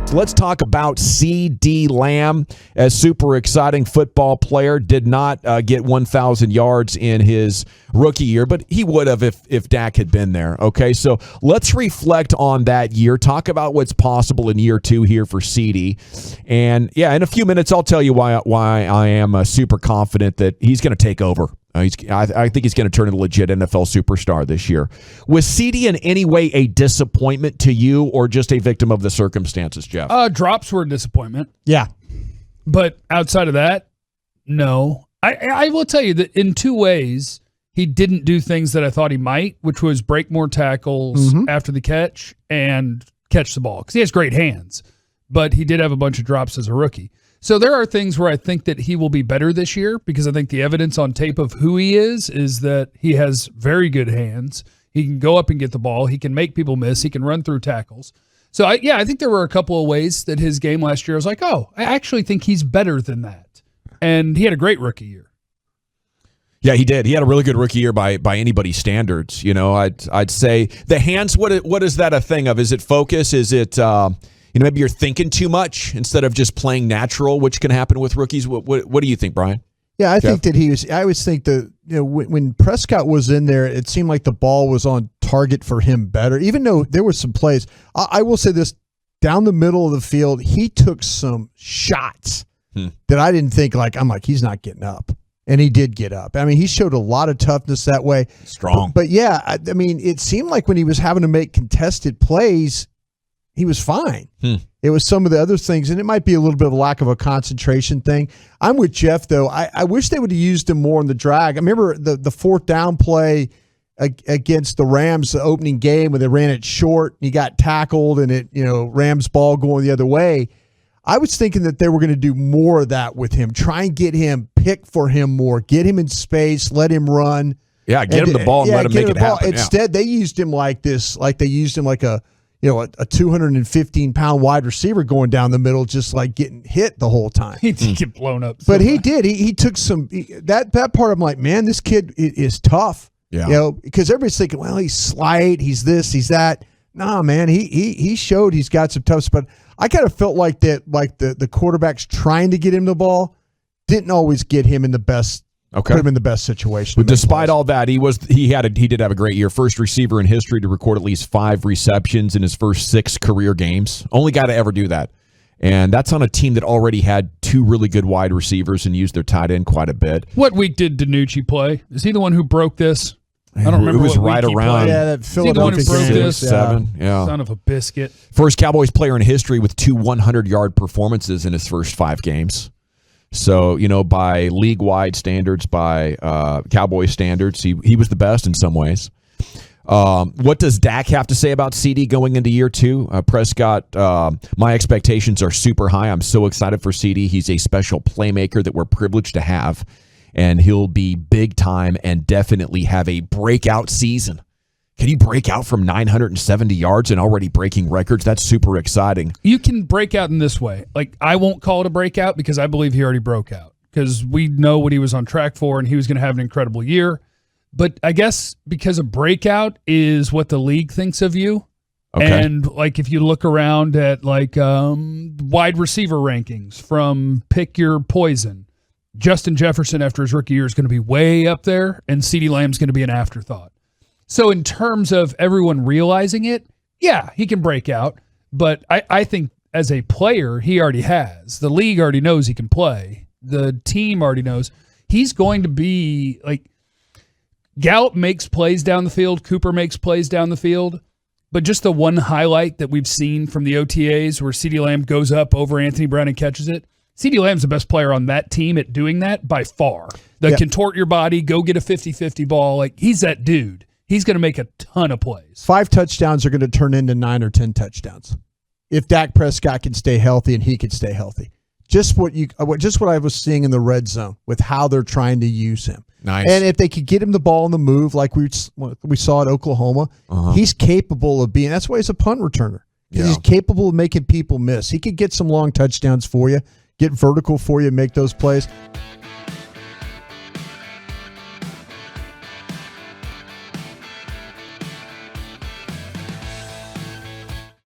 So let's talk about CeeDee Lamb, a super exciting football player. Did not get 1,000 yards in his rookie year, but he would have if Dak had been there. Okay, so let's reflect on that year. Talk about what's possible in year 2 here for CeeDee. And, yeah, in a few minutes, I'll tell you why I am super confident that he's going to take over. I think he's going to turn into a legit NFL superstar this year. Was CeeDee in any way a disappointment to you or just a victim of the circumstances, Jeff? Drops were a disappointment. Yeah. But outside of that, no. I will tell you that in 2 ways, he didn't do things that I thought he might, which was break more tackles after the catch and catch the ball. Because he has great hands. But he did have a bunch of drops as a rookie. So there are things where I think that he will be better this year because I think the evidence on tape of who he is that he has very good hands. He can go up and get the ball. He can make people miss. He can run through tackles. So, I think there were a couple of ways that his game last year, I was like, oh, I actually think he's better than that. And he had a great rookie year. Yeah, he did. He had a really good rookie year by anybody's standards. You know, I'd say the hands, what is that a thing of? Is it focus? Is it maybe you're thinking too much instead of just playing natural, which can happen with rookies. What do you think, Brian? Yeah, I think that I always think that when Prescott was in there, it seemed like the ball was on target for him better, even though there were some plays. I will say this, down the middle of the field, he took some shots that I didn't think, I'm like, he's not getting up. And he did get up. I mean, he showed a lot of toughness that way. Strong. But yeah, I mean, it seemed like when he was having to make contested plays, he was fine. It was some of the other things, and it might be a little bit of a lack of a concentration thing. I'm with Jeff, though. I wish they would have used him more in the drag. I remember the fourth down play against the Rams, the opening game, where they ran it short, and he got tackled, and Rams ball going the other way. I was thinking that they were going to do more of that with him, try and get him, pick for him more, get him in space, let him run. Yeah, get him the ball and let him make it happen. Instead, they used him like this, like they used him like a 215-pound wide receiver going down the middle, just like getting hit the whole time. He did get blown up. But he did. He took some that part. I'm like, man, this kid is tough. Yeah. Because everybody's thinking, well, he's slight, he's this, he's that. Nah, man, he showed he's got some toughness. But I kind of felt like that, like the quarterbacks trying to get him the ball didn't always get him in the best. Okay. Put him in the best situation. But despite all that, he did have a great year. First receiver in history to record at least 5 receptions in his first 6 career games. Only guy to ever do that. And that's on a team that already had 2 really good wide receivers and used their tight end quite a bit. What week did DiNucci play? Is he the one who broke this? I don't remember. It was right around. Yeah, that Philadelphia broke this? 7. Yeah. Son of a biscuit. First Cowboys player in history with 2 100-yard performances in his first 5 games. So, by league-wide standards, by Cowboys standards, he was the best in some ways. What does Dak have to say about CeeDee going into year 2? Prescott, my expectations are super high. I'm so excited for CeeDee. He's a special playmaker that we're privileged to have, and he'll be big time and definitely have a breakout season. Can he break out from 970 yards and already breaking records? That's super exciting. You can break out in this way. I won't call it a breakout because I believe he already broke out because we know what he was on track for and he was going to have an incredible year. But I guess because a breakout is what the league thinks of you. Okay. And if you look around at wide receiver rankings from pick your poison, Justin Jefferson after his rookie year is going to be way up there and CeeDee Lamb's going to be an afterthought. So in terms of everyone realizing it, yeah, he can break out. But I think as a player, he already has. The league already knows he can play. The team already knows. He's going to be Gallup makes plays down the field. Cooper makes plays down the field. But just the one highlight that we've seen from the OTAs where CeeDee Lamb goes up over Anthony Brown and catches it, CeeDee Lamb's the best player on that team at doing that by far. Contort your body, go get a 50-50 ball. He's that dude. He's going to make a ton of plays. 5 touchdowns are going to turn into 9 or 10 touchdowns if Dak Prescott can stay healthy and he can stay healthy. Just what I was seeing in the red zone with how they're trying to use him. Nice. And if they could get him the ball on the move like we saw at Oklahoma, he's capable of being. That's why he's a punt returner. Yeah. He's capable of making people miss. He could get some long touchdowns for you, get vertical for you, make those plays.